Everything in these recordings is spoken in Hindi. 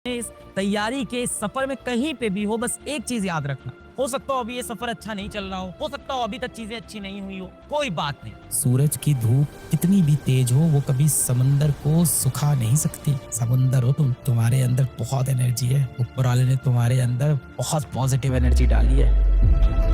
इस तैयारी के सफर में कहीं पे भी हो, बस एक चीज याद रखना। हो सकता हो अभी ये सफर अच्छा नहीं चल रहा हो सकता हो अभी तक चीजें अच्छी नहीं हुई हो, कोई बात नहीं। सूरज की धूप कितनी भी तेज हो वो कभी समंदर को सुखा नहीं सकती। समंदर हो तुम, तुम्हारे अंदर बहुत एनर्जी है। ऊपर वाले ने तुम्हारे अंदर बहुत पॉजिटिव एनर्जी डाली है।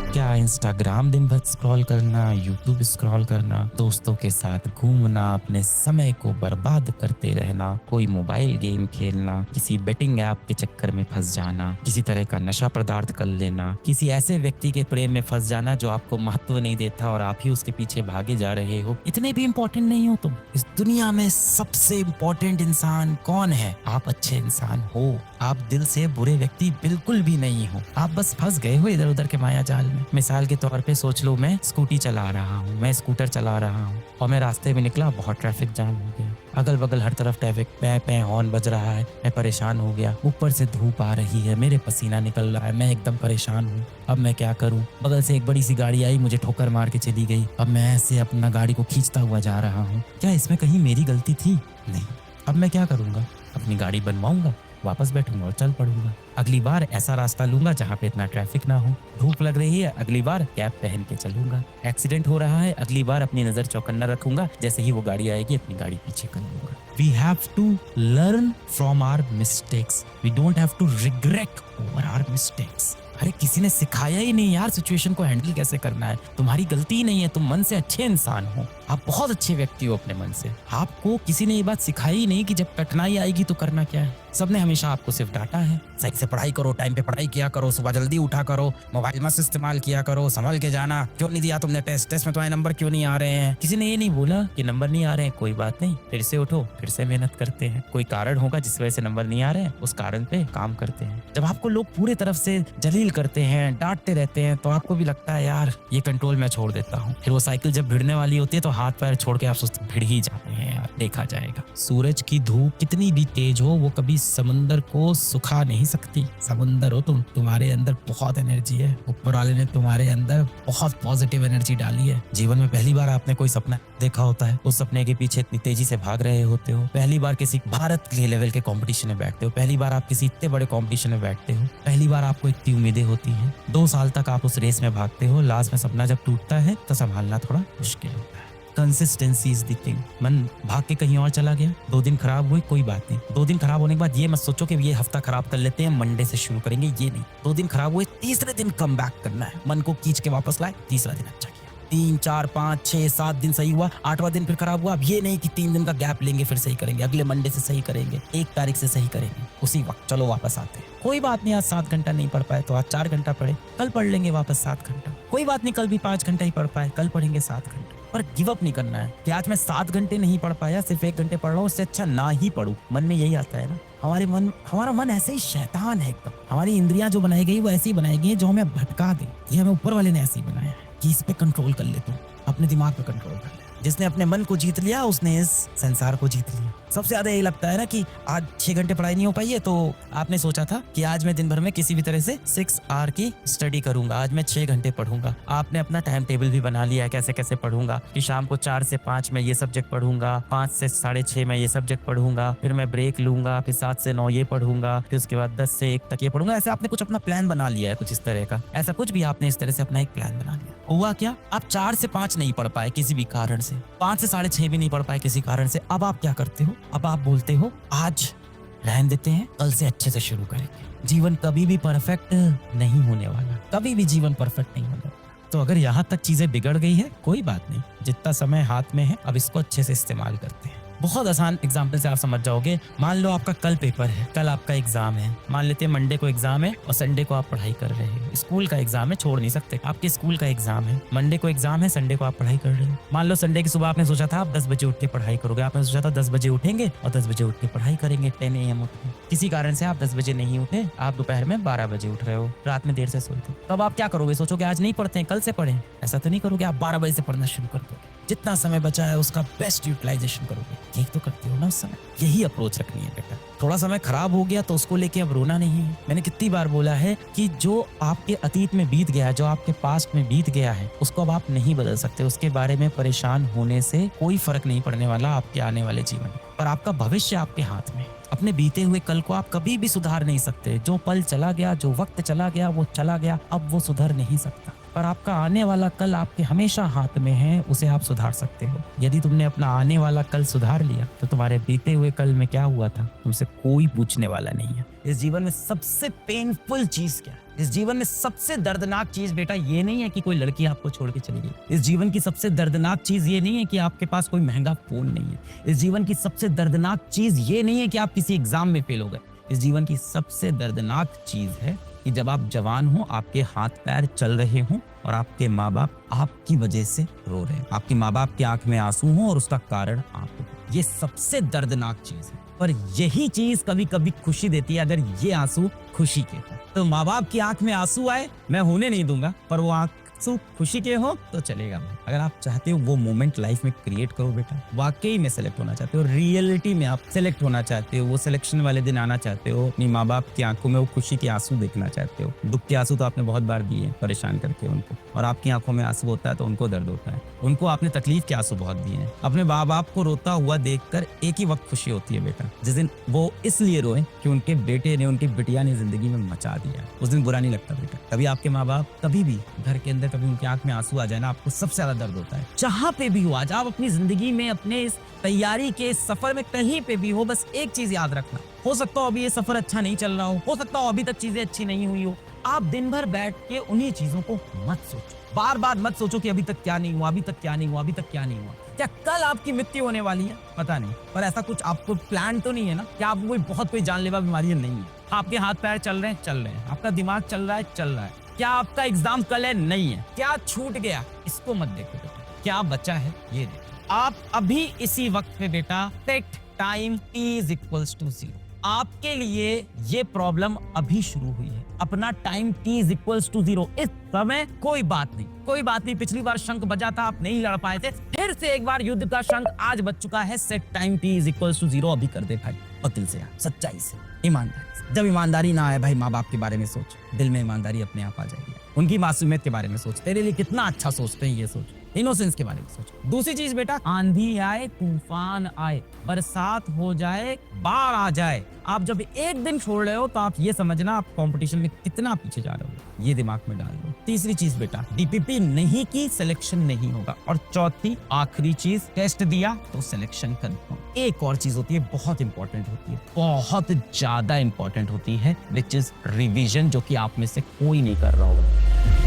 क्या इंस्टाग्राम दिन भर स्क्रॉल करना, यूट्यूब स्क्रॉल करना, दोस्तों के साथ घूमना, अपने समय को बर्बाद करते रहना, कोई मोबाइल गेम खेलना, किसी बेटिंग ऐप के चक्कर में फंस जाना, किसी तरह का नशा पदार्थ कर लेना, किसी ऐसे व्यक्ति के प्रेम में फंस जाना जो आपको महत्व नहीं देता और आप ही उसके पीछे भागे जा रहे हो, इतने भी इंपॉर्टेंट नहीं हो तुम। इस दुनिया में सबसे इंपॉर्टेंट इंसान कौन है? आप अच्छे इंसान हो। आप दिल से बुरे व्यक्ति बिल्कुल भी नहीं हो। आप बस फंस गए हो इधर उधर के माया जाल में। मिसाल के तौर पे सोच लो, मैं स्कूटी चला रहा हूँ, मैं स्कूटर चला रहा हूँ और मैं रास्ते में निकला, बहुत ट्रैफिक जाम हो गया। अगल बगल हर तरफ ट्रैफिक, पै पै हॉर्न बज रहा है, मैं परेशान हो गया। ऊपर से धूप आ रही है, मेरे पसीना निकल रहा है, मैं एकदम परेशान हूँ। अब मैं क्या करूँ? बगल से एक बड़ी सी गाड़ी आई, मुझे ठोकर मार के चली गई। अब मैं ऐसे अपना गाड़ी को खींचता हुआ जा रहा हूँ। क्या इसमें कहीं मेरी गलती थी? नहीं। अब मैं क्या करूँगा? अपनी गाड़ी बनवाऊंगा, वापस बैठूंगा और चल पड़ूंगा। अगली बार ऐसा रास्ता लूंगा जहाँ पे इतना ट्रैफिक ना हो। धूप लग रही है, अगली बार कैप पहन के चलूंगा। एक्सीडेंट हो रहा है, अगली बार अपनी नजर चौकन्ना रखूंगा, जैसे ही वो गाड़ी आएगी अपनी गाड़ी पीछे कर लूंगा। We have to learn from our mistakes. We don't have to regret over our mistakes. अरे किसी ने सिखाया ही नहीं यार सिचुएशन को हैंडल कैसे करना है। तुम्हारी गलती ही नहीं है, तुम मन से अच्छे इंसान हो। आप बहुत अच्छे व्यक्ति हो अपने मन से। आपको किसी ने ये बात सिखाई ही नहीं कि जब कठिनाई आएगी तो करना क्या है। सबने हमेशा आपको सिर्फ डांटा है, सही से पढ़ाई करो, टाइम पे पढ़ाई किया करो, सुबह जल्दी उठा करो, मोबाइल मत इस्तेमाल किया करो, संभल के जाना, क्यों नहीं दिया तुमने टेस्ट में तुम्हारे नंबर क्यों नहीं आ रहे हैं। किसी ने ये नहीं बोला कि नंबर नहीं आ रहे हैं, कोई बात नहीं, फिर से उठो, फिर से मेहनत करते हैं। कोई कारण होगा जिस वजह से नंबर नहीं आ रहे हैं, उस कारण पे काम करते हैं। जब आपको लोग पूरे तरफ से जलील करते हैं, डांटते रहते हैं, तो आपको भी लगता है यार ये कंट्रोल मैं छोड़ देता हूँ। फिर वो साइकिल जब भिड़ने वाली होती है तो हाथ पैर छोड़ के आप सोचते भिड़ ही जाते हैं यार, देखा जाएगा। सूरज की धूप कितनी भी तेज हो वो कभी समंदर को सुखा नहीं सकती। समंदर हो तुम, तुम्हारे अंदर बहुत एनर्जी है। ऊपर वाले ने तुम्हारे अंदर बहुत पॉजिटिव एनर्जी डाली है। जीवन में पहली बार आपने कोई सपना देखा होता है, उस सपने के पीछे इतनी तेजी से भाग रहे होते हो। पहली बार किसी भारत के लेवल के कंपटीशन में बैठते हो, पहली बार आप किसी इतने बड़े कंपटीशन में बैठते हो, पहली बार आपको इतनी उम्मीदें होती हैं। 2 साल तक आप उस रेस में भागते हो, लास्ट में सपना जब टूटता है तो संभालना थोड़ा मुश्किल होता है। Consistency is the thing. मन भाग के कहीं और चला गया, 2 दिन खराब हुए, कोई बात नहीं। 2 दिन खराब होने के बाद ये मत सोचो कि ये हफ्ता खराब कर लेते हैं, मंडे से शुरू करेंगे, ये नहीं। 2 दिन खराब हुए, तीसरे दिन कम बैक करना है। मन को खींच के वापस लाए, तीसरा दिन अच्छा किया। 3, 4, 5, 6, 7 दिन सही हुआ, 8वां दिन फिर खराब हुआ। अब ये नहीं कि 3 दिन का गैप लेंगे फिर सही करेंगे, अगले मंडे से सही करेंगे, 1 तारीख से सही करेंगे, उसी वक्त चलो वापस आते हैं। कोई बात नहीं, आज 7 घंटा नहीं पढ़ पाए तो आज 4 घंटा पढ़े, कल पढ़ लेंगे वापस 7 घंटा। कोई बात नहीं, कल भी 5 घंटा ही पढ़ पाए, कल पढ़ेंगे 7 घंटा। पर गिव अप नहीं करना है कि आज मैं 7 घंटे नहीं पढ़ पाया, सिर्फ 1 घंटे पढ़ रहा हूँ, उससे अच्छा ना ही पढ़ूं। मन में यही आता है ना। हमारा मन ऐसे ही शैतान है एकदम। हमारी इंद्रियां जो बनाई गई वो ऐसी बनाई गई है जो हमें भटका दे। ये हमें ऊपर वाले ने ऐसे ही बनाया है कि इस पे कंट्रोल कर ले, तुम अपने दिमाग पे कंट्रोल कर ले। जिसने अपने मन को जीत लिया उसने इस संसार को जीत लिया। सबसे ज्यादा यही लगता है ना कि आज 6 घंटे पढ़ाई नहीं हो पाई है, तो आपने सोचा था कि आज मैं दिन भर में किसी भी तरह से 6 आवर की स्टडी करूंगा, आज मैं 6 घंटे पढ़ूंगा। आपने अपना टाइम टेबल भी बना लिया है कैसे कैसे पढ़ूंगा, कि शाम को 4 से 5 में ये सब्जेक्ट पढ़ूंगा, 5 से 6:30 में ये सब्जेक्ट पढ़ूंगा, फिर मैं ब्रेक लूंगा, फिर 7 से 9 ये पढ़ूंगा, फिर उसके बाद 10 से 1 तक ये पढ़ूंगा। ऐसे आपने कुछ अपना प्लान बना लिया है, कुछ इस तरह का। ऐसा कुछ भी आपने इस तरह से अपना एक प्लान बना लिया। हुआ क्या? आप 4 से 5 नहीं पढ़ पाए किसी भी कारण से, 5 से 6:30 भी नहीं पढ़ पाए किसी कारण से। अब आप क्या करते हो? अब आप बोलते हो आज रहने देते हैं, कल से अच्छे से शुरू करेंगे। जीवन कभी भी परफेक्ट नहीं होने वाला, कभी भी जीवन परफेक्ट नहीं होने वाला। तो अगर यहाँ तक चीजें बिगड़ गई है, कोई बात नहीं, जितना समय हाथ में है अब इसको अच्छे से इस्तेमाल करते हैं। बहुत आसान एग्जाम्पल से आप समझ जाओगे। मान लो आपका कल पेपर है, कल आपका एग्जाम है। मान लेते हैं मंडे को एग्जाम है और संडे को आप पढ़ाई कर रहे हो। स्कूल का एग्जाम है, छोड़ नहीं सकते, आपके स्कूल का एग्जाम है। मंडे को एग्जाम है, संडे को आप पढ़ाई कर रहे हो। मान लो संडे की सुबह आपने सोचा था आप 10 बजे उठ के पढ़ाई करोगे। आपने सोचा था 10 बजे उठेंगे और 10 बजे उठ के पढ़ाई करेंगे, 10 AM उठ के। किसी कारण से आप 10 बजे नहीं उठे, आप दोपहर में 12 बजे उठ रहे हो, रात में देर से सोते हो। तब आप क्या करोगे? सोचोगे आज नहीं पढ़ते हैं, कल से पढ़ें। ऐसा तो नहीं करोगे, आप 12 बजे से पढ़ना शुरू कर दोगे। जितना समय बचा है उसका बेस्ट यूटिलाइजेशन करोगे। ठीक तो करते हो ना उस समय। यही अप्रोच रखनी है बेटा। थोड़ा समय खराब हो गया तो उसको लेके अब रोना नहीं है। मैंने कितनी बार बोला है कि जो आपके अतीत में बीत गया है, जो आपके पास्ट में बीत गया है, उसको अब आप नहीं बदल सकते। उसके बारे में परेशान होने से कोई फर्क नहीं पड़ने वाला आपके आने वाले जीवन में। पर आपका भविष्य आपके हाथ में। अपने बीते हुए कल को आप कभी भी सुधार नहीं सकते। जो पल चला गया, जो वक्त चला गया, वो चला गया, अब वो सुधर नहीं सकता। पर आपका आने वाला कल आपके हमेशा हाथ में है, उसे आप सुधार सकते हो। यदि तुमने अपना आने वाला कल सुधार लिया तो तुम्हारे बीते हुए कल में क्या हुआ था तुमसे कोई पूछने वाला नहीं है। इस जीवन में सबसे पेनफुल चीज क्या है? इस जीवन में सबसे दर्दनाक चीज बेटा ये नहीं है कि कोई लड़की आपको छोड़ के चली गई। इस जीवन की सबसे दर्दनाक चीज ये नहीं है कि आपके पास कोई महंगा फोन नहीं है। इस जीवन की सबसे दर्दनाक चीज ये नहीं है कि आप किसी एग्जाम में फेल हो गए। इस जीवन की सबसे दर्दनाक चीज है कि जब आप जवान हो, आपके हाथ पैर चल रहे हों और आपके माँ बाप आपकी वजह से रो रहे हैं, आपके माँ बाप की आंख में आंसू हो और उसका कारण आप हो। ये सबसे दर्दनाक चीज है। पर यही चीज कभी कभी खुशी देती है। अगर ये आंसू खुशी के हो तो माँ बाप की आंख में आंसू आए, मैं होने नहीं दूंगा, पर वो आंसू खुशी के हो तो चलेगा। अगर आप चाहते हो वो मोमेंट लाइफ में क्रिएट करो बेटा, वाकई में सेलेक्ट होना चाहते हो, रियलिटी में आप सेलेक्ट होना चाहते हो, वो सिलेक्शन वाले दिन आना चाहते हो, अपनी माँ बाप की आंखों में वो खुशी के आंसू देखना चाहते हो। दुख के आंसू तो आपने बहुत बार दिए परेशान करके उनको, और आपकी आंखों में आंसू होता है तो उनको दर्द होता है। उनको आपने तकलीफ के आंसू बहुत दिए हैं। अपने माँ बाप को रोता हुआ देखकर एक ही वक्त खुशी होती है बेटा, जिस दिन वो इसलिए रोए कि उनके बेटे ने, उनकी बिटिया ने जिंदगी में मचा दिया, उस दिन बुरा नहीं लगता बेटा। कभी आपके माँ बाप कभी भी घर के अंदर कभी उनकी आंख में आंसू आ जाए ना, आपको सबसे ज्यादा दर्द होता है। जहां पे भी हो आज आप अपनी जिंदगी में, अपने इस तैयारी के सफर में कहीं पे भी हो, बस एक चीज याद रखना, हो सकता हो अभी ये सफर अच्छा नहीं चल रहा हो सकता हो अभी तक चीजें अच्छी नहीं हुई हो, आप दिन भर बैठ के उन्हीं चीजों को मत सोचो। बार बार मत सोचो कि अभी तक क्या नहीं हुआ, अभी तक क्या नहीं हुआ, अभी तक क्या नहीं हुआ। क्या कल आपकी मृत्यु होने वाली है? पता नहीं, पर ऐसा कुछ आपको प्लान तो नहीं है ना कि आपको कोई बहुत कोई जानलेवा बीमारी नहीं है। आपके हाथ पैर चल रहे हैं, आपका दिमाग चल रहा है। क्या आपका एग्जाम कल है? नहीं है। क्या छूट गया? इसको मत देखो बेटा, क्या बचा है ये देखो। आप अभी इसी वक्त पे बेटा take time is equals to 0। आपके लिए ये प्रॉब्लम अभी शुरू हुई है। अपना time t is equals to 0 इस समय कोई बात नहीं। पिछली बार शंख बजा था, आप नहीं लड़ पाए थे, फिर से एक बार युद्ध का शंख आज बज चुका है। Set time t is equals to 0 अभी कर दे भाई, और दिल से, सच्चाई से, ईमानदारी से। जब ईमानदारी ना आए भाई, माँ बाप के बारे में सोच, दिल में ईमानदारी अपने आप आ जाएगी। उनकी मासूमियत के बारे में सोच, तेरे लिए कितना अच्छा सोचते हैं ये सोच, इनोसेंस के बारे में सोचो। दूसरी चीज बेटा, आंधी आए, तूफान आए, बरसात हो जाए, बाढ़ आ जाए, आप जब एक दिन छोड़ रहे हो तो आप ये समझना आप कंपटीशन में कितना पीछे जा रहे हो, ये दिमाग में डाल दो। तीसरी चीज बेटा, डीपीपी नहीं की सिलेक्शन नहीं होगा। और चौथी आखिरी चीज, टेस्ट दिया तो सिलेक्शन कंफर्म। एक और चीज होती है, बहुत इंपॉर्टेंट होती है, बहुत ज्यादा इंपॉर्टेंट होती है, विच इज रिविजन, जो कि आप में से कोई नहीं कर रहा होगा।